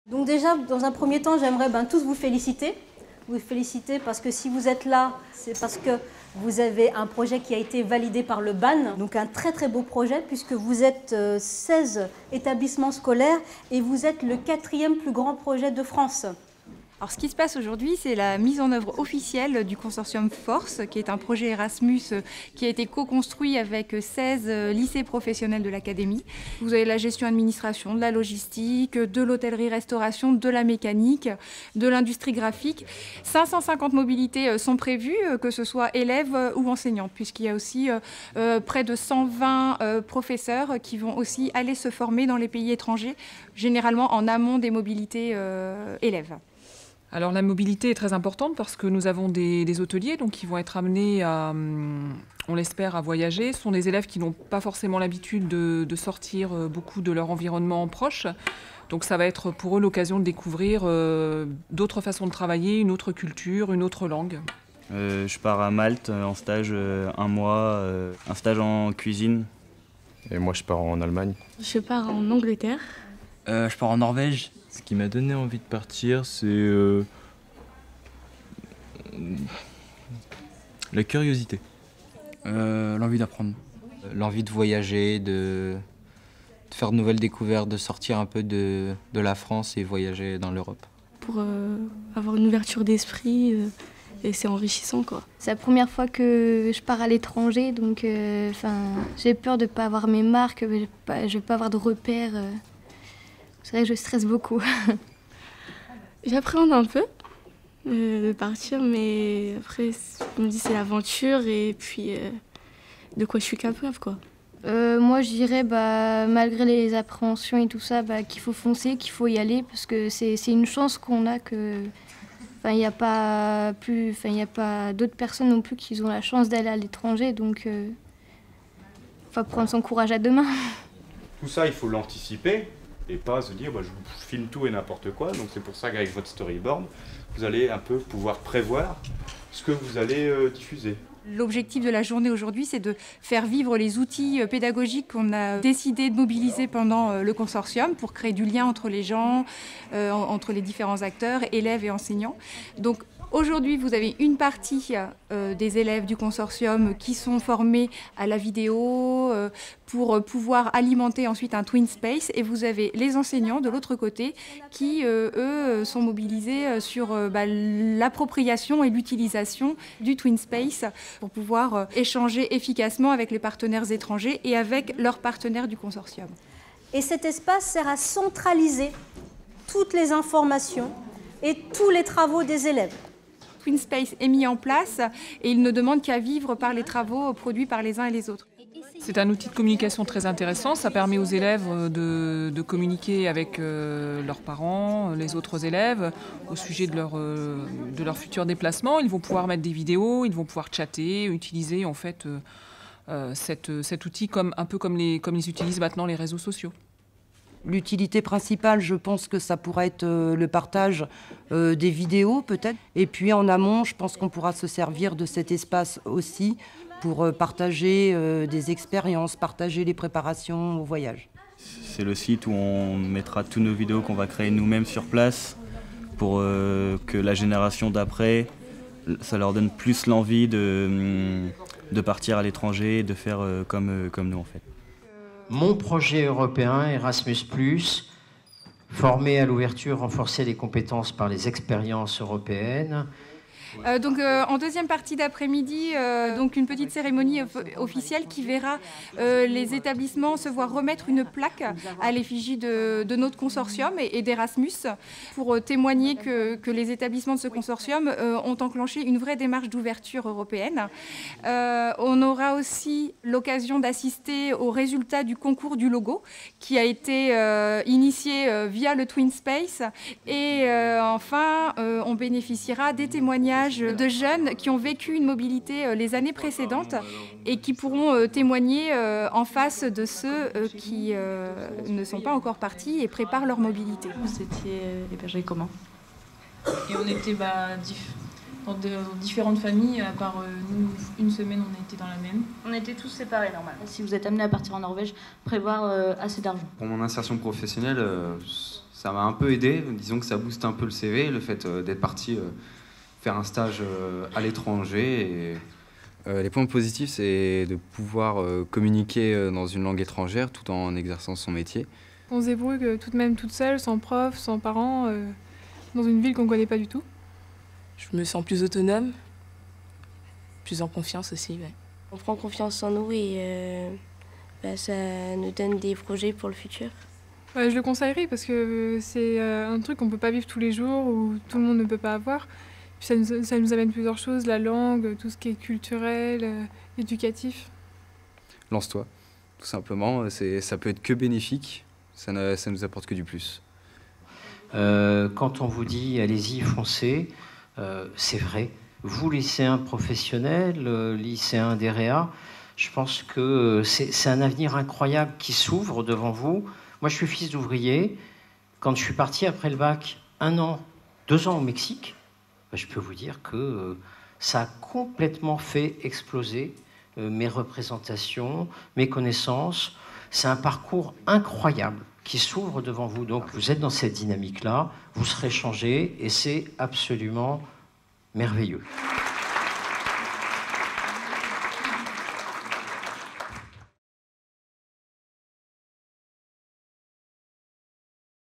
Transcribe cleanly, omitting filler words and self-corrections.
Donc déjà, dans un premier temps, j'aimerais tous vous féliciter. Vous féliciter parce que si vous êtes là, c'est parce que vous avez un projet qui a été validé par le BAN. Donc un très très beau projet puisque vous êtes 16 établissements scolaires et vous êtes le 4e plus grand projet de France. Alors, ce qui se passe aujourd'hui, c'est la mise en œuvre officielle du consortium Force, qui est un projet Erasmus qui a été co-construit avec 16 lycées professionnels de l'académie. Vous avez la gestion administration, de la logistique, de l'hôtellerie-restauration, de la mécanique, de l'industrie graphique. 550 mobilités sont prévues, que ce soit élèves ou enseignants, puisqu'il y a aussi près de 120 professeurs qui vont aussi aller se former dans les pays étrangers, généralement en amont des mobilités élèves. Alors la mobilité est très importante parce que nous avons des hôteliers donc, qui vont être amenés à, on l'espère, à voyager. Ce sont des élèves qui n'ont pas forcément l'habitude de sortir beaucoup de leur environnement proche. Donc ça va être pour eux l'occasion de découvrir d'autres façons de travailler, une autre culture, une autre langue. Je pars à Malte en stage 1 mois, un stage en cuisine. Et moi je pars en Allemagne. Je pars en Angleterre. Je pars en Norvège. Ce qui m'a donné envie de partir, c'est la curiosité. L'envie d'apprendre. L'envie de voyager, de faire de nouvelles découvertes, de sortir un peu de la France et voyager dans l'Europe. Pour avoir une ouverture d'esprit et c'est enrichissant, quoi. C'est la première fois que je pars à l'étranger, donc j'ai peur de ne pas avoir mes marques, je ne vais pas avoir de repères. C'est vrai que je stresse beaucoup. J'appréhende un peu de partir, mais après, je me dis c'est l'aventure et puis de quoi je suis capable, quoi. Moi, je dirais, malgré les appréhensions et tout ça, qu'il faut foncer, qu'il faut y aller, parce que c'est une chance qu'on a que... il n'y a pas d'autres personnes non plus qui ont la chance d'aller à l'étranger, donc il faut prendre son courage à deux mains. Tout ça, il faut l'anticiper. Et pas se dire, je vous filme tout et n'importe quoi. Donc c'est pour ça qu'avec votre storyboard, vous allez un peu pouvoir prévoir ce que vous allez diffuser. L'objectif de la journée aujourd'hui, c'est de faire vivre les outils pédagogiques qu'on a décidé de mobiliser pendant le consortium pour créer du lien entre les gens, entre les différents acteurs, élèves et enseignants. Donc, aujourd'hui, vous avez une partie des élèves du consortium qui sont formés à la vidéo pour pouvoir alimenter ensuite un Twin Space. Et vous avez les enseignants de l'autre côté qui, eux, sont mobilisés sur l'appropriation et l'utilisation du Twin Space pour pouvoir échanger efficacement avec les partenaires étrangers et avec leurs partenaires du consortium. Et cet espace sert à centraliser toutes les informations et tous les travaux des élèves. Twin Space est mis en place et il ne demande qu'à vivre par les travaux produits par les uns et les autres. C'est un outil de communication très intéressant. Ça permet aux élèves de communiquer avec leurs parents, les autres élèves, au sujet de leur futur déplacement. Ils vont pouvoir mettre des vidéos, ils vont pouvoir chatter, utiliser en fait cet outil un peu comme ils utilisent maintenant les réseaux sociaux. L'utilité principale, je pense que ça pourra être le partage des vidéos peut-être. Et puis en amont, je pense qu'on pourra se servir de cet espace aussi pour partager des expériences, partager les préparations au voyage. C'est le site où on mettra toutes nos vidéos qu'on va créer nous-mêmes sur place pour que la génération d'après, ça leur donne plus l'envie de partir à l'étranger et de faire comme nous en fait. Mon projet européen, Erasmus+, former à l'ouverture, renforcer les compétences par les expériences européennes. En deuxième partie d'après-midi, une petite cérémonie officielle qui verra les établissements se voir remettre une plaque à l'effigie de notre consortium et d'Erasmus pour témoigner que les établissements de ce consortium ont enclenché une vraie démarche d'ouverture européenne. On aura aussi l'occasion d'assister aux résultats du concours du logo qui a été initié via le Twin Space et enfin on bénéficiera des témoignages de jeunes qui ont vécu une mobilité les années précédentes et qui pourront témoigner en face de ceux qui ne sont pas encore partis et préparent leur mobilité. Vous étiez hébergés comment? Et on était dans différentes familles, à part nous, une semaine on a été dans la même. On était tous séparés normalement. Si vous êtes amené à partir en Norvège, prévoir assez d'argent. Pour mon insertion professionnelle, ça m'a un peu aidé. Disons que ça booste un peu le CV, le fait d'être parti faire un stage à l'étranger. Les points positifs, c'est de pouvoir communiquer dans une langue étrangère tout en exerçant son métier. On se débrouille tout de même toute seule, sans prof, sans parents, dans une ville qu'on ne connaît pas du tout. Je me sens plus autonome, plus en confiance aussi. Ouais. On prend confiance en nous et ça nous donne des projets pour le futur. Je le conseillerais parce que c'est un truc qu'on ne peut pas vivre tous les jours ou tout le monde ne peut pas avoir. Puis ça nous amène plusieurs choses, la langue, tout ce qui est culturel, éducatif. Lance-toi, tout simplement. Ça peut être que bénéfique, ça nous apporte que du plus. Quand on vous dit allez-y, foncez, c'est vrai. Vous, lycéens professionnels, lycéens d'EREA, je pense que c'est un avenir incroyable qui s'ouvre devant vous. Moi, je suis fils d'ouvrier. Quand je suis parti après le bac, 1 an, 2 ans au Mexique, je peux vous dire que ça a complètement fait exploser mes représentations, mes connaissances. C'est un parcours incroyable qui s'ouvre devant vous. Donc, vous êtes dans cette dynamique-là, vous serez changé et c'est absolument merveilleux.